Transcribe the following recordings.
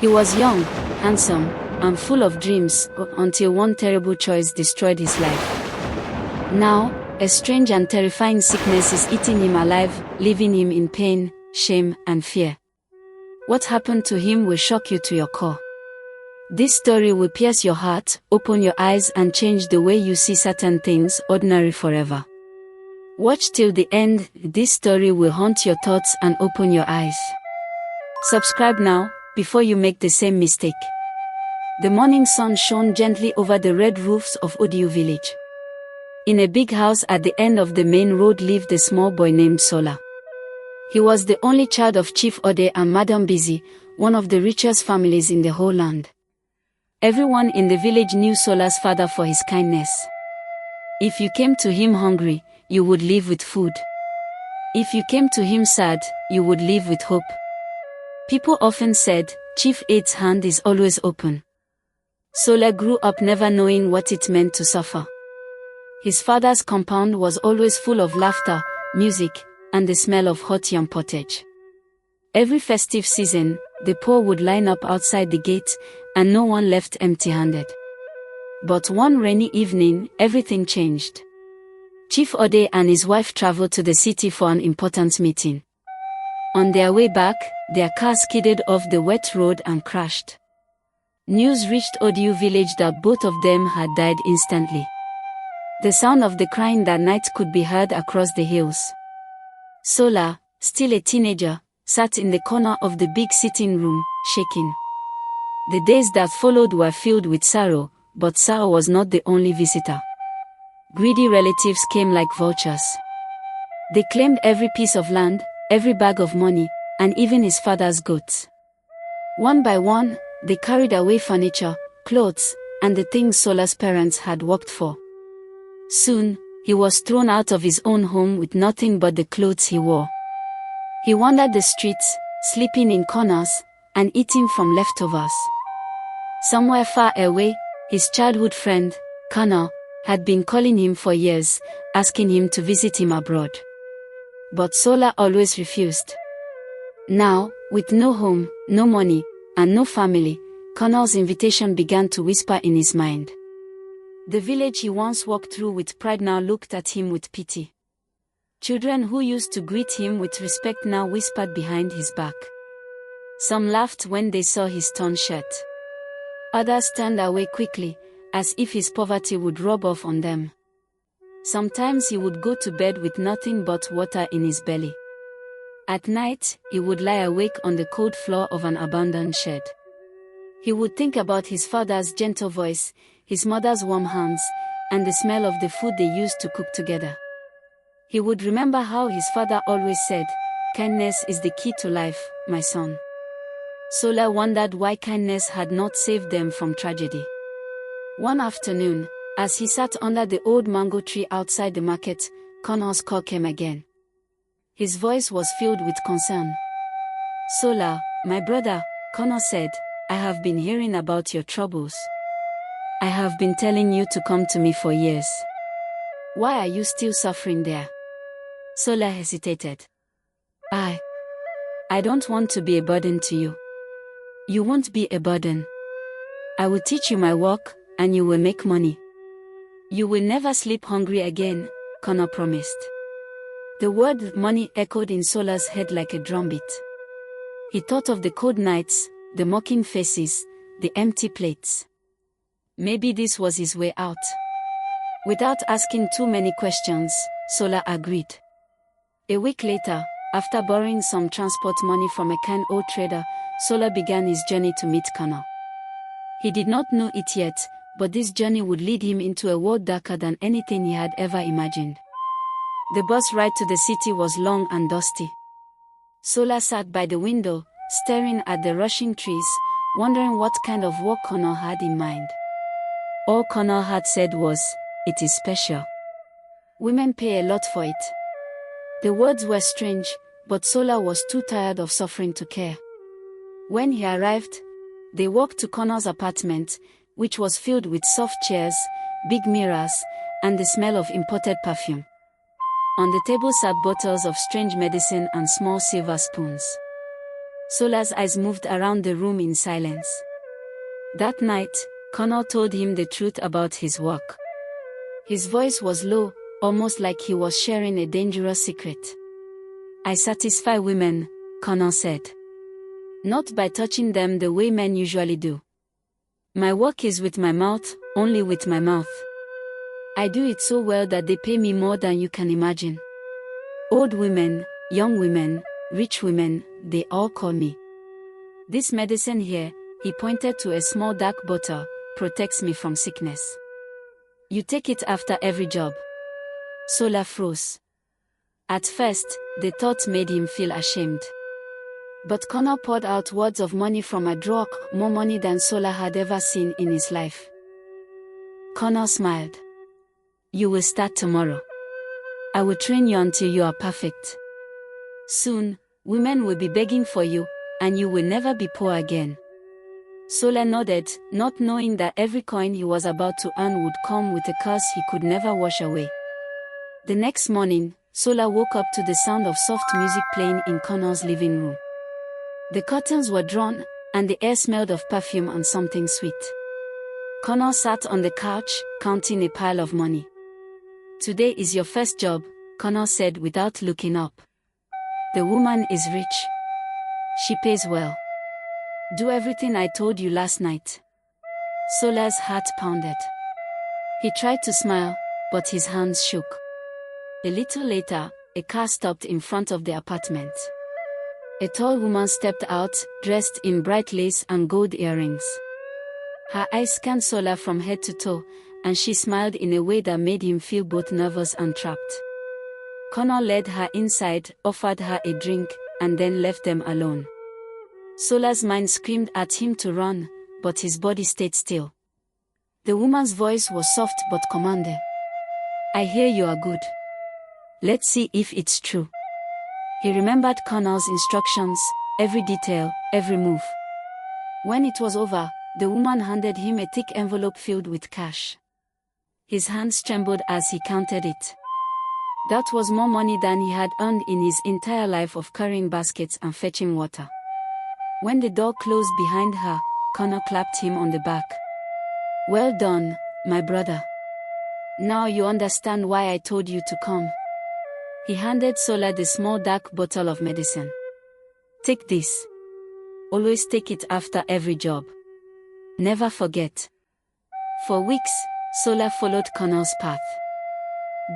He was young, handsome, and full of dreams until one terrible choice destroyed his life. Now, a strange and terrifying sickness is eating him alive, leaving him in pain, shame, and fear. What happened to him will shock you to your core. This story will pierce your heart, open your eyes, and change the way you see certain things, ordinary forever. Watch till the end. This story will haunt your thoughts and open your eyes. Subscribe now, before you make the same mistake. The morning sun shone gently over the red roofs of Odiu village. In a big house at the end of the main road lived a small boy named Sola. He was the only child of Chief Ode and Madam Busy, one of the richest families in the whole land. Everyone in the village knew Sola's father for his kindness. If you came to him hungry, you would leave with food. If you came to him sad, you would leave with hope. People often said, Chief Ade's hand is always open. Sola grew up never knowing what it meant to suffer. His father's compound was always full of laughter, music, and the smell of hot yam pottage. Every festive season, the poor would line up outside the gate, and no one left empty-handed. But one rainy evening, everything changed. Chief Ode and his wife traveled to the city for an important meeting. On their way back, their car skidded off the wet road and crashed. News reached Odiu village that both of them had died instantly. The sound of the crying that night could be heard across the hills. Sola, still a teenager, sat in the corner of the big sitting room, shaking. The days that followed were filled with sorrow, but sorrow was not the only visitor. Greedy relatives came like vultures. They claimed every piece of land, every bag of money, and even his father's goats. One by one, they carried away furniture, clothes, and the things Sola's parents had worked for. Soon, he was thrown out of his own home with nothing but the clothes he wore. He wandered the streets, sleeping in corners, and eating from leftovers. Somewhere far away, his childhood friend, Kana, had been calling him for years, asking him to visit him abroad. But Sola always refused. Now, with no home, no money, and no family, Kana's invitation began to whisper in his mind. The village he once walked through with pride now looked at him with pity. Children who used to greet him with respect now whispered behind his back. Some laughed when they saw his torn shirt. Others turned away quickly, as if his poverty would rub off on them. Sometimes he would go to bed with nothing but water in his belly. At night, he would lie awake on the cold floor of an abandoned shed. He would think about his father's gentle voice, his mother's warm hands, and the smell of the food they used to cook together. He would remember how his father always said, "Kindness is the key to life, my son." Sola wondered why kindness had not saved them from tragedy. One afternoon, as he sat under the old mango tree outside the market, Connor's call came again. His voice was filled with concern. "Sola, my brother," Connor said, "I have been hearing about your troubles. I have been telling you to come to me for years. Why are you still suffering there?" Sola hesitated. I don't want to be a burden to you." "You won't be a burden. I will teach you my work, and you will make money. You will never sleep hungry again," Connor promised. The word money echoed in Sola's head like a drumbeat. He thought of the cold nights, the mocking faces, the empty plates. Maybe this was his way out. Without asking too many questions, Sola agreed. A week later, after borrowing some transport money from a kind old trader, Sola began his journey to meet Connor. He did not know it yet, but this journey would lead him into a world darker than anything he had ever imagined. The bus ride to the city was long and dusty. Sola sat by the window, staring at the rushing trees, wondering what kind of work Connor had in mind. All Connor had said was, "It is special. Women pay a lot for it." The words were strange, but Sola was too tired of suffering to care. When he arrived, they walked to Connor's apartment, which was filled with soft chairs, big mirrors, and the smell of imported perfume. On the table sat bottles of strange medicine and small silver spoons. Solar's eyes moved around the room in silence. That night, Connor told him the truth about his work. His voice was low, almost like he was sharing a dangerous secret. "I satisfy women," Connor said. "Not by touching them the way men usually do. My work is with my mouth, only with my mouth. I do it so well that they pay me more than you can imagine. Old women, young women, rich women, they all call me. This medicine here," he pointed to a small dark bottle, "protects me from sickness. You take it after every job." Solar froze. At first, the thought made him feel ashamed. But Connor poured out wads of money from a drawer, more money than Solar had ever seen in his life. Connor smiled. "You will start tomorrow. I will train you until you are perfect. Soon, women will be begging for you, and you will never be poor again." Solar nodded, not knowing that every coin he was about to earn would come with a curse he could never wash away. The next morning, Solar woke up to the sound of soft music playing in Connor's living room. The curtains were drawn, and the air smelled of perfume and something sweet. Connor sat on the couch, counting a pile of money. "Today is your first job," Connor said without looking up. "The woman is rich. She pays well. Do everything I told you last night." Solar's heart pounded. He tried to smile, but his hands shook. A little later, a car stopped in front of the apartment. A tall woman stepped out, dressed in bright lace and gold earrings. Her eyes scanned Solar from head to toe, and she smiled in a way that made him feel both nervous and trapped. Connor led her inside, offered her a drink, and then left them alone. Solar's mind screamed at him to run, but his body stayed still. The woman's voice was soft but commanding. "I hear you are good. Let's see if it's true." He remembered Connor's instructions, every detail, every move. When it was over, the woman handed him a thick envelope filled with cash. His hands trembled as he counted it. That was more money than he had earned in his entire life of carrying baskets and fetching water. When the door closed behind her, Connor clapped him on the back. "Well done, my brother. Now you understand why I told you to come." He handed Solar the small dark bottle of medicine. "Take this. Always take it after every job. Never forget." For weeks, Solar followed Connor's path.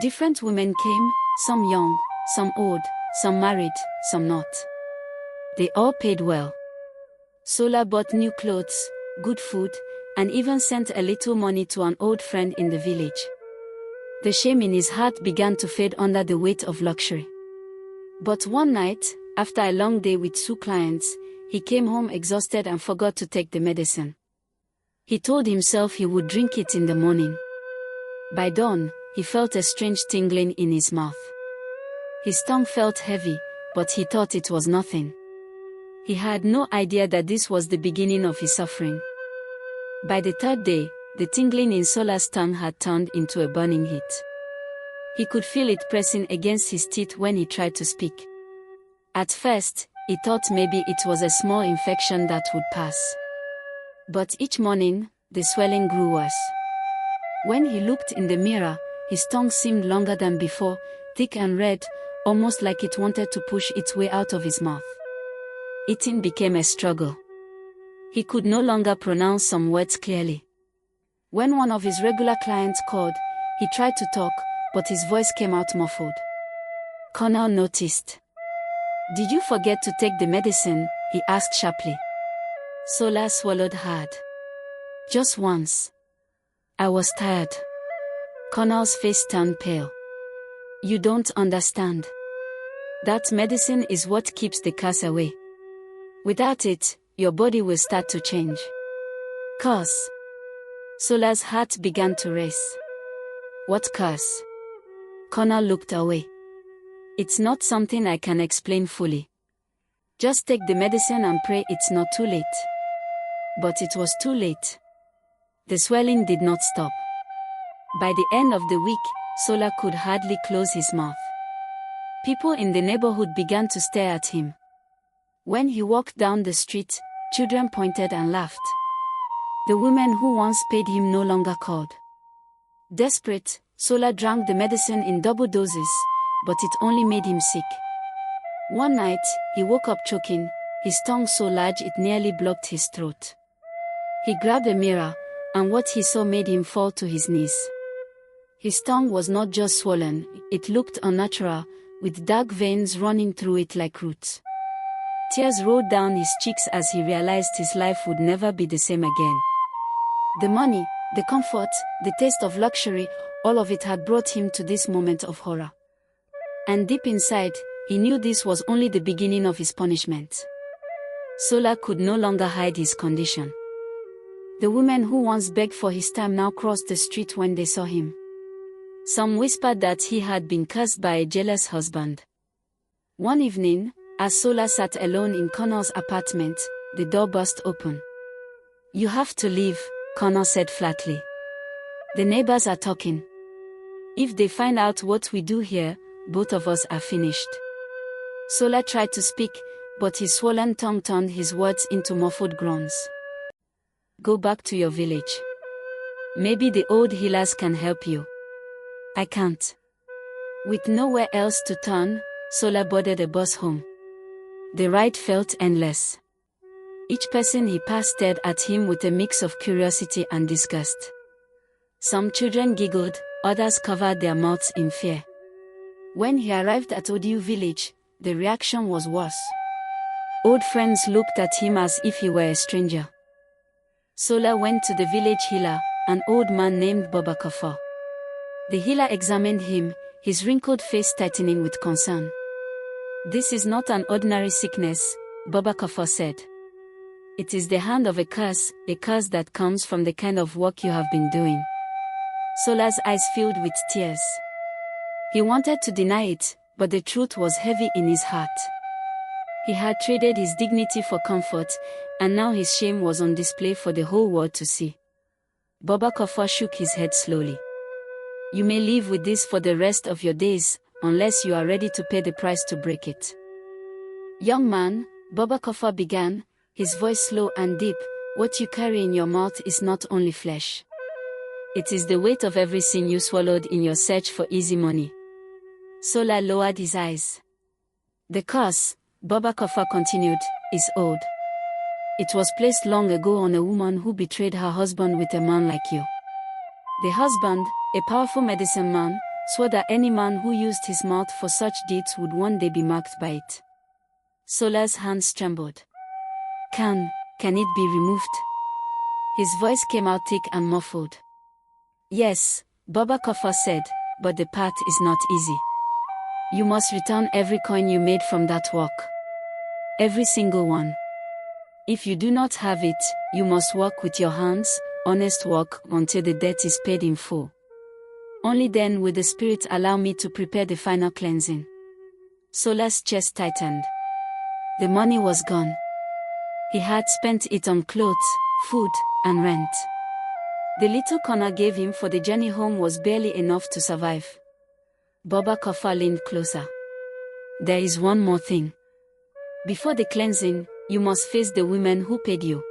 Different women came, some young, some old, some married, some not. They all paid well. Solar bought new clothes, good food, and even sent a little money to an old friend in the village. The shame in his heart began to fade under the weight of luxury. But one night, after a long day with 2 clients, he came home exhausted and forgot to take the medicine. He told himself he would drink it in the morning. By dawn, he felt a strange tingling in his mouth. His tongue felt heavy, but he thought it was nothing. He had no idea that this was the beginning of his suffering. By the 3rd day, the tingling in Solar's tongue had turned into a burning heat. He could feel it pressing against his teeth when he tried to speak. At first, he thought maybe it was a small infection that would pass. But each morning, the swelling grew worse. When he looked in the mirror, his tongue seemed longer than before, thick and red, almost like it wanted to push its way out of his mouth. Eating became a struggle. He could no longer pronounce some words clearly. When one of his regular clients called, he tried to talk, but his voice came out muffled. Connor noticed. "Did you forget to take the medicine?" he asked sharply. Solar swallowed hard. "Just once. I was tired." Connor's face turned pale. "You don't understand. That medicine is what keeps the curse away. Without it, your body will start to change." "Curse?" Solar's heart began to race. "What curse?" Connor looked away. "It's not something I can explain fully. Just take the medicine and pray it's not too late." But it was too late. The swelling did not stop. By the end of the week, Solar could hardly close his mouth. People in the neighborhood began to stare at him. When he walked down the street, children pointed and laughed. The women who once paid him no longer called. Desperate, Sola drank the medicine in double doses, but it only made him sick. One night, he woke up choking, his tongue so large it nearly blocked his throat. He grabbed a mirror, and what he saw made him fall to his knees. His tongue was not just swollen, it looked unnatural, with dark veins running through it like roots. Tears rolled down his cheeks as he realized his life would never be the same again. The money, the comfort, the taste of luxury, all of it had brought him to this moment of horror. And deep inside, he knew this was only the beginning of his punishment. Sola could no longer hide his condition. The women who once begged for his time now crossed the street when they saw him. Some whispered that he had been cursed by a jealous husband. One evening, as Sola sat alone in Connor's apartment, the door burst open. "You have to leave," Connor said flatly. "The neighbors are talking. If they find out what we do here, both of us are finished." Sola tried to speak, but his swollen tongue turned his words into muffled groans. "Go back to your village. Maybe the old healers can help you. I can't." With nowhere else to turn, Sola boarded a bus home. The ride felt endless. Each person he passed stared at him with a mix of curiosity and disgust. Some children giggled, others covered their mouths in fear. When he arrived at Odiu village, the reaction was worse. Old friends looked at him as if he were a stranger. Sola went to the village healer, an old man named Bobakafa. The healer examined him, his wrinkled face tightening with concern. "This is not an ordinary sickness," Bobakafa said. "It is the hand of a curse that comes from the kind of work you have been doing." Sola's eyes filled with tears. He wanted to deny it, but the truth was heavy in his heart. He had traded his dignity for comfort, and now his shame was on display for the whole world to see. Bobakafa shook his head slowly. "You may live with this for the rest of your days, unless you are ready to pay the price to break it." "Young man," Bobakafa began, his voice slow and deep, "what you carry in your mouth is not only flesh. It is the weight of every sin you swallowed in your search for easy money." Sola lowered his eyes. "The curse," Bobakafa continued, "is old. It was placed long ago on a woman who betrayed her husband with a man like you. The husband, a powerful medicine man, swore that any man who used his mouth for such deeds would one day be marked by it." Sola's hands trembled. Can it be removed?" His voice came out thick and muffled. "Yes," Bobakafa said, "but the path is not easy. You must return every coin you made from that work. Every single one. If you do not have it, you must work with your hands, honest work, until the debt is paid in full. Only then will the spirit allow me to prepare the final cleansing." Sola's chest tightened. The money was gone. He had spent it on clothes, food, and rent. The little Connor gave him for the journey home was barely enough to survive. Bobakafa leaned closer. "There is one more thing. Before the cleansing, you must face the women who paid you.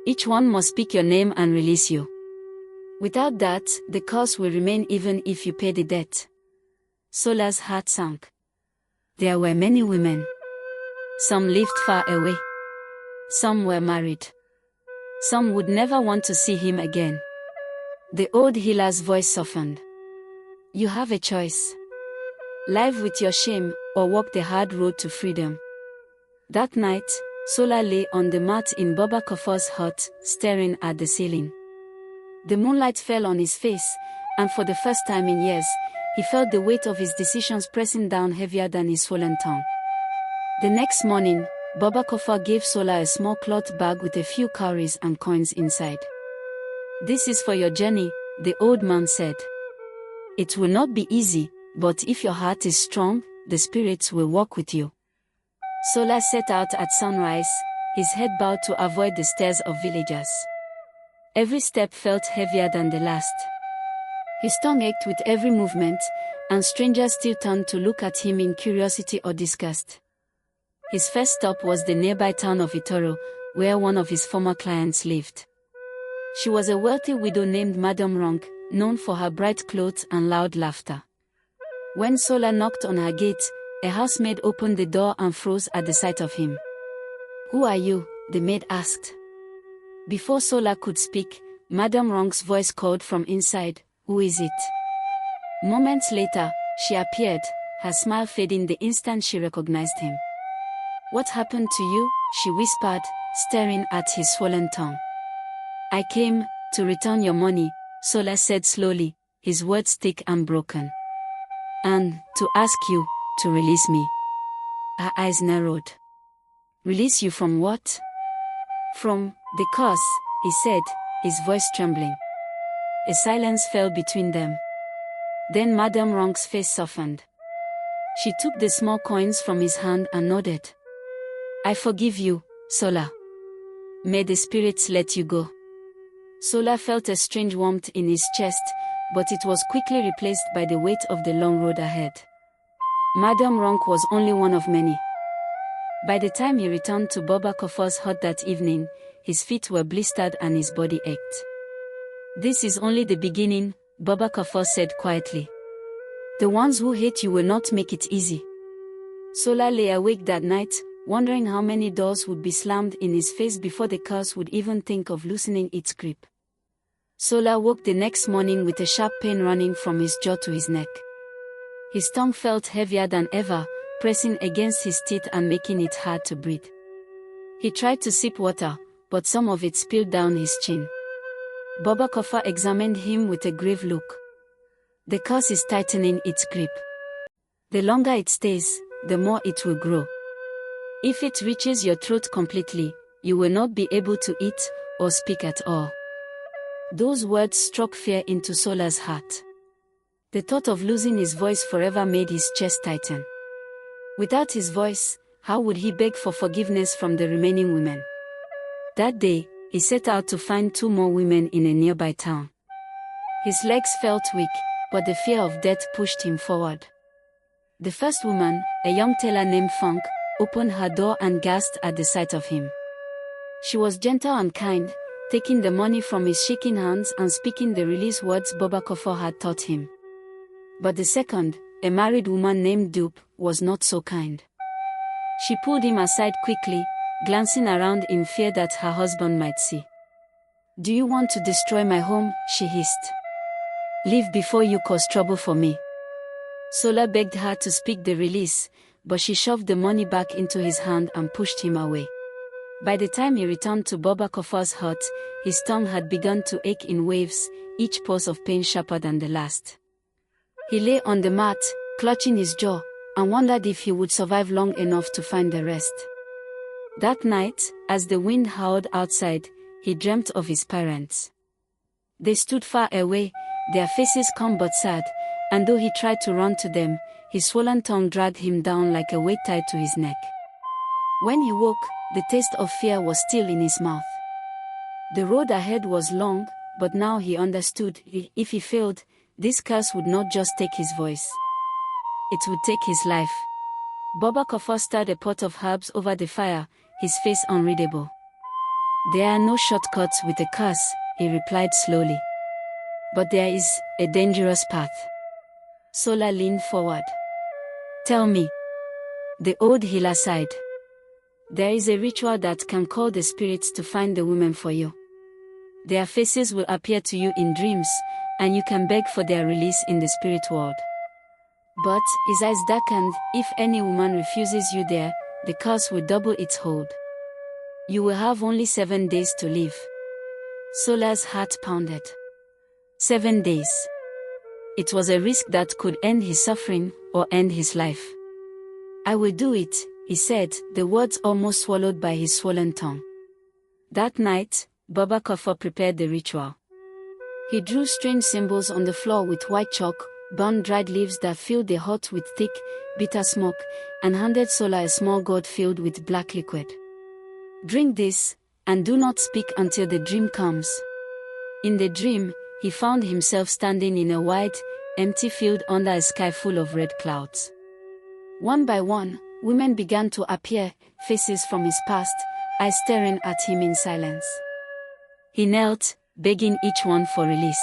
Each one must speak your name and release you. Without that, the curse will remain even if you pay the debt." Sola's heart sank. There were many women. Some lived far away. Some were married. Some would never want to see him again. The old healer's voice softened. "You have a choice. Live with your shame, or walk the hard road to freedom." That night, Sola lay on the mat in Bobakafa's hut, staring at the ceiling. The moonlight fell on his face, and for the first time in years, he felt the weight of his decisions pressing down heavier than his swollen tongue. The next morning, Bobakafa gave Sola a small cloth bag with a few cowries and coins inside. "This is for your journey," the old man said. "It will not be easy, but if your heart is strong, the spirits will walk with you." Sola set out at sunrise, his head bowed to avoid the stares of villagers. Every step felt heavier than the last. His tongue ached with every movement, and strangers still turned to look at him in curiosity or disgust. His first stop was the nearby town of Itoro, where one of his former clients lived. She was a wealthy widow named Madame Ronk, known for her bright clothes and loud laughter. When Sola knocked on her gate, a housemaid opened the door and froze at the sight of him. "Who are you?" the maid asked. Before Sola could speak, Madame Ronk's voice called from inside, "Who is it?" Moments later, she appeared, her smile fading the instant she recognized him. "What happened to you?" she whispered, staring at his swollen tongue. "I came to return your money," Sola said slowly, his words thick and broken. "And to ask you to release me." Her eyes narrowed. "Release you from what?" "From the curse," he said, his voice trembling. A silence fell between them. Then Madame Ronk's face softened. She took the small coins from his hand and nodded. "I forgive you, Sola. May the spirits let you go." Sola felt a strange warmth in his chest, but it was quickly replaced by the weight of the long road ahead. Madame Ronk was only one of many. By the time he returned to Boba Kofor's hut that evening, his feet were blistered and his body ached. "This is only the beginning," Boba Kofor said quietly. "The ones who hate you will not make it easy." Sola lay awake that night, wondering how many doors would be slammed in his face before the curse would even think of loosening its grip. Sola woke the next morning with a sharp pain running from his jaw to his neck. His tongue felt heavier than ever, pressing against his teeth and making it hard to breathe. He tried to sip water, but some of it spilled down his chin. Boba Kofor examined him with a grave look. "The curse is tightening its grip. The longer it stays, the more it will grow. If it reaches your throat completely, you will not be able to eat or speak at all." Those words struck fear into Sola's heart. The thought of losing his voice forever made his chest tighten. Without his voice, how would he beg for forgiveness from the remaining women? That day, he set out to find 2 more women in a nearby town. His legs felt weak, but the fear of death pushed him forward. The first woman, a young tailor named Funk, opened her door and gasped at the sight of him. She was gentle and kind, taking the money from his shaking hands and speaking the release words Boba Kofor had taught him. But the second, a married woman named Dupe, was not so kind. She pulled him aside quickly, glancing around in fear that her husband might see. "Do you want to destroy my home?" she hissed. "Leave before you cause trouble for me." Sola begged her to speak the release, but she shoved the money back into his hand and pushed him away. By the time he returned to Boba Kofor's hut, his tongue had begun to ache in waves, each pulse of pain sharper than the last. He lay on the mat, clutching his jaw, and wondered if he would survive long enough to find the rest. That night, as the wind howled outside, he dreamt of his parents. They stood far away, their faces calm but sad, and though he tried to run to them, his swollen tongue dragged him down like a weight tied to his neck. When he woke, the taste of fear was still in his mouth. The road ahead was long, but now he understood, if he failed, this curse would not just take his voice. It would take his life. Boba Kofor stirred a pot of herbs over the fire, his face unreadable. "There are no shortcuts with the curse," he replied slowly. "But there is a dangerous path." Sola leaned forward. "Tell me." The old healer sighed. "There is a ritual that can call the spirits to find the women for you. Their faces will appear to you in dreams, and you can beg for their release in the spirit world. But," his eyes darkened, "if any woman refuses you there, the curse will double its hold. You will have only 7 days to live." Sola's heart pounded. 7 days. It was a risk that could end his suffering, or end his life. "I will do it," he said, the words almost swallowed by his swollen tongue. That night, Boba Kofor prepared the ritual. He drew strange symbols on the floor with white chalk, burned dried leaves that filled the hut with thick, bitter smoke, and handed Sola a small gourd filled with black liquid. "Drink this, and do not speak until the dream comes." In the dream, he found himself standing in a wide, empty field under a sky full of red clouds. One by one, Women began to appear, faces from his past, eyes staring at him in silence. He knelt, begging each one for release.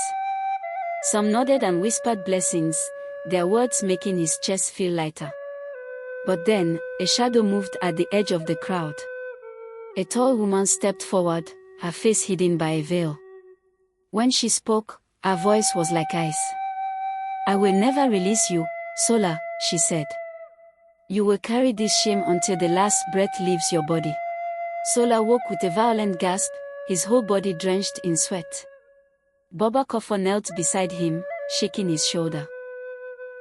Some nodded and whispered blessings, their words making his chest feel lighter. But then, a shadow moved at the edge of the crowd. A tall woman stepped forward, her face hidden by a veil. When she spoke, her voice was like ice. "I will never release you, Sola," she said. "You will carry this shame until the last breath leaves your body." Sola woke with a violent gasp, his whole body drenched in sweat. Baba Kofo knelt beside him, shaking his shoulder.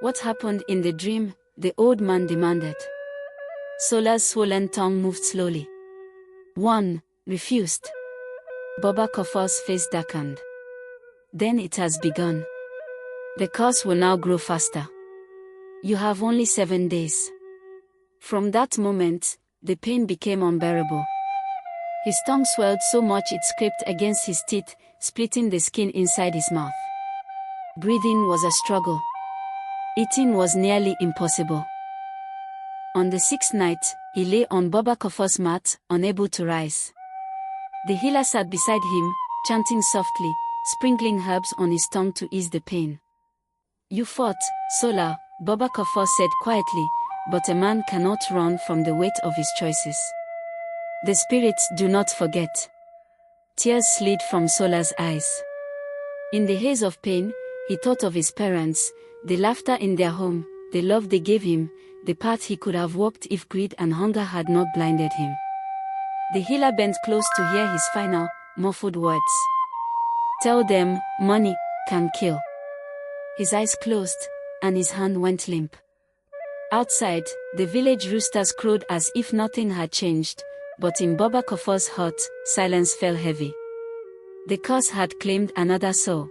"What happened in the dream?" the old man demanded. Sola's swollen tongue moved slowly. "One, refused." Baba Kofo's face darkened. "Then it has begun. The curse will now grow faster. You have only 7 days." From that moment, the pain became unbearable. His tongue swelled so much it scraped against his teeth, splitting the skin inside his mouth. Breathing was a struggle. Eating was nearly impossible. On the 6th night, he lay on Baba Kofo's mat, unable to rise. The healer sat beside him, chanting softly, sprinkling herbs on his tongue to ease the pain. "You fought, Sola," Baba Kofo said quietly, "but a man cannot run from the weight of his choices. The spirits do not forget." Tears slid from Sola's eyes. In the haze of pain, he thought of his parents, the laughter in their home, the love they gave him, the path he could have walked if greed and hunger had not blinded him. The healer bent close to hear his final, muffled words. "Tell them, money can kill." His eyes closed, and his hand went limp. Outside, the village roosters crowed as if nothing had changed, but in Baba Kofo's heart, silence fell heavy. The curse had claimed another soul.